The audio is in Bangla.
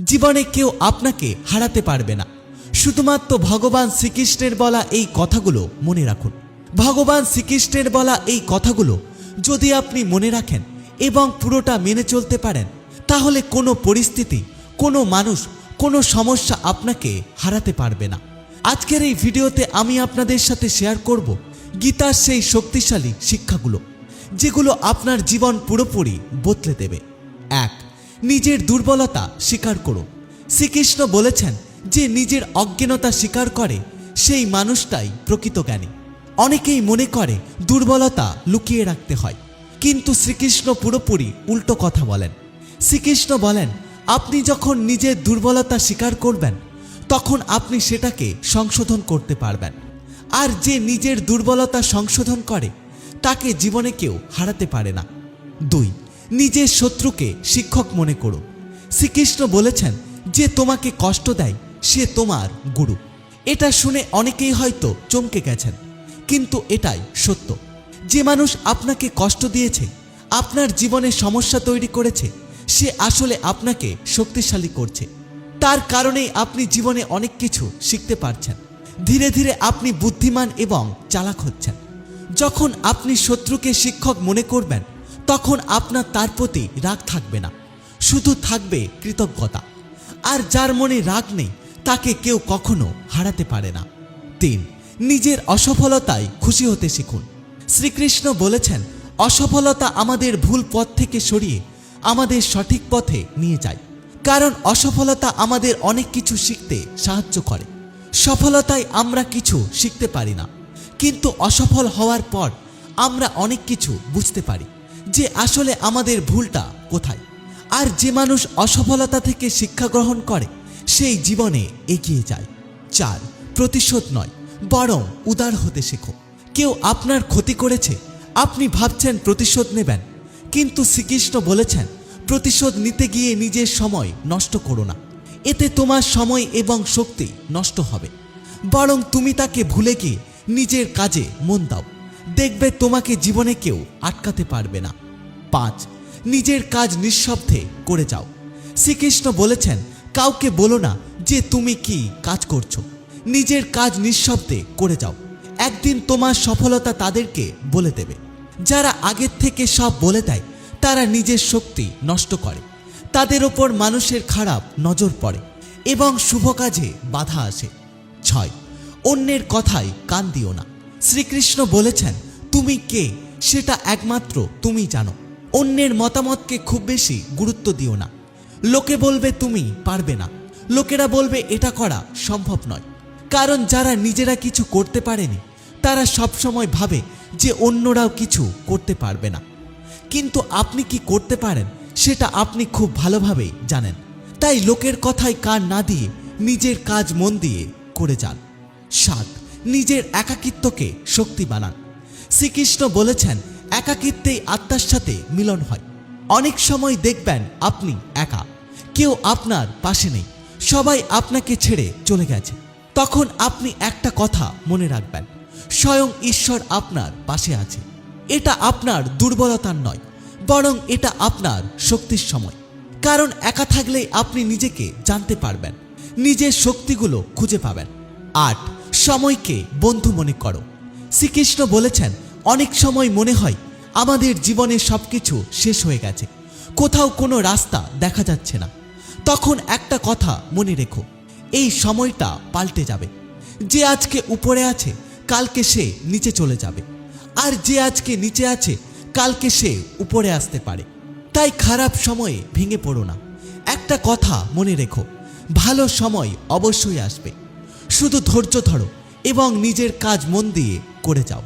জীবনে কেউ আপনাকে হারাতে পারবে না। শুধুমাত্র ভগবান শ্রীকৃষ্ণের বলা এই কথাগুলো মনে রাখুন। ভগবান শ্রীকৃষ্ণের বলা এই কথাগুলো যদি আপনি মনে রাখেন এবং পুরোটা মেনে চলতে পারেন, তাহলে কোনো পরিস্থিতি, কোনো মানুষ, কোনো সমস্যা আপনাকে হারাতে পারবে না। আজকের এই ভিডিওতে আমি আপনাদের সাথে শেয়ার করব গীতার সেই শক্তিশালী শিক্ষাগুলো, যেগুলো আপনার জীবন পুরোপুরি বদলে দেবে। 1. নিজের দুর্বলতা স্বীকার করুন। শ্রীকৃষ্ণ বলেছেন যে নিজের অজ্ঞানতা স্বীকার করে সেই মানুষটাই প্রকৃত জ্ঞানী। অনেকেই মনে করে দুর্বলতা লুকিয়ে রাখতে হয়, কিন্তু শ্রীকৃষ্ণ পুরোপুরি উল্টো কথা বলেন। শ্রীকৃষ্ণ বলেন, আপনি যখন নিজের দুর্বলতা স্বীকার করবেন, তখন আপনি সেটাকে সংশোধন করতে পারবেন। আর যে নিজের দুর্বলতা সংশোধন করে, তাকে জীবনে কেউ হারাতে পারে না। 2. নিজের শত্রুকে শিক্ষক মনে করুন। শ্রীকৃষ্ণ বলেছেন, যে তোমাকে কষ্ট দেয় সে তোমার গুরু। এটা শুনে অনেকেই হয়তো চমকে গেছেন, কিন্তু এটাই সত্য। যে মানুষ আপনাকে কষ্ট দিয়েছে, আপনার জীবনে সমস্যা তৈরি করেছে, সে আসলে আপনাকে শক্তিশালী করছে। তার কারণেই আপনি জীবনে অনেক কিছু শিখতে পারছেন। ধীরে ধীরে আপনি বুদ্ধিমান এবং চালাক হচ্ছেন। যখন আপনি শত্রুকে শিক্ষক মনে করবেন, তখন আপনার তার প্রতি রাগ থাকবে না, শুধু থাকবে কৃতজ্ঞতা। আর যার মনে রাগ নেই, তাকে কেউ কখনো হারাতে পারে না। 3. নিজের অসফলতায় খুশি হতে শিখুন। শ্রীকৃষ্ণ বলেছেন, অসফলতা আমাদের ভুল পথ থেকে সরিয়ে আমাদের সঠিক পথে নিয়ে যায়। কারণ অসফলতা আমাদের অনেক কিছু শিখতে সাহায্য করে। সফলতায় আমরা কিছু শিখতে পারি না, কিন্তু অসফল হওয়ার পর আমরা অনেক কিছু বুঝতে পারি যে আসলে আমাদের ভুলটা কোথায়। আর যে মানুষ অসফলতা থেকে শিক্ষা গ্রহণ করে, সেই জীবনে এগিয়ে যায়। 4. প্রতিশোধ নয়, বরং উদার হতে শেখো। কেউ আপনার ক্ষতি করেছে, আপনি ভাবছেন প্রতিশোধ নেবেন, কিন্তু শ্রীকৃষ্ণ বলেছেন, প্রতিশোধ নিতে গিয়ে নিজের সময় নষ্ট করো না। এতে তোমার সময় এবং শক্তি নষ্ট হবে। বরং তুমি তাকে ভুলে গিয়ে নিজের কাজে মন দাও। দেখবে তোমাকে জীবনে কেউ আটকাতে পারবে না। 5. নিজের কাজ নিঃশব্দে করে যাও। শ্রীকৃষ্ণ বলেছেন, কাউকে বলো না যে তুমি কি কাজ করছো। নিজের কাজ নিঃশব্দে করে যাও। একদিন তোমার সফলতা তাদেরকে বলে দেবে। যারা আগের থেকে সব বলে দেয়, তারা নিজের শক্তি নষ্ট করে। তাদের ওপর মানুষের খারাপ নজর পড়ে এবং শুভ কাজে বাধা আসে। 6. অন্যের কথায় কান দিও না। শ্রীকৃষ্ণ বলেছেন, তুমি কে সেটা একমাত্র তুমি জানো। অন্যের মতামতকে খুব বেশি গুরুত্ব দিও না। লোকে বলবে তুমি পারবে না, লোকেরা বলবে এটা করা সম্ভব নয়। কারণ যারা নিজেরা কিছু করতে পারেনি, তারা সবসময় ভাবে যে অন্যরাও কিছু করতে পারবে না। কিন্তু আপনি কি করতে পারেন সেটা আপনি খুব ভালোভাবেই জানেন। তাই লোকের কথায় কান না দিয়ে নিজের কাজ মন দিয়ে করে যান। 7. নিজের একাকিত্বকে শক্তি বানান। শ্রীকৃষ্ণ বলেছেন, একাকিত্বেই আত্মার সাথে মিলন হয়। অনেক সময় দেখবেন আপনি একা, কেউ আপনার পাশে নেই, সবাই আপনাকে ছেড়ে চলে গেছে। তখন আপনি একটা কথা মনে রাখবেন, স্বয়ং ঈশ্বর আপনার পাশে আছে। এটা আপনার দুর্বলতার নয়, বরং এটা আপনার শক্তির সময়। কারণ একা থাকলেই আপনি নিজেকে জানতে পারবেন, নিজের শক্তিগুলো খুঁজে পাবেন। 8. সময়কে বন্ধু মনে করো। শ্রীকৃষ্ণ বলেছেন, অনেক সময় মনে হয় আমাদের জীবনে সবকিছু শেষ হয়ে গেছে, কোথাও কোনো রাস্তা দেখা যাচ্ছে না। তখন একটা কথা মনে রেখো, এই সময়টা পাল্টে যাবে। যে আজকে উপরে আছে, কালকে সে নিচে চলে যাবে। আর যে আজকে নিচে আছে, কালকে সে উপরে আসতে পারে। তাই খারাপ সময়ে ভেঙে পড়ো না। একটা কথা মনে রেখো, ভালো সময় অবশ্যই আসবে। শুধু ধৈর্য ধরো এবং নিজের কাজ মন দিয়ে করে যাও।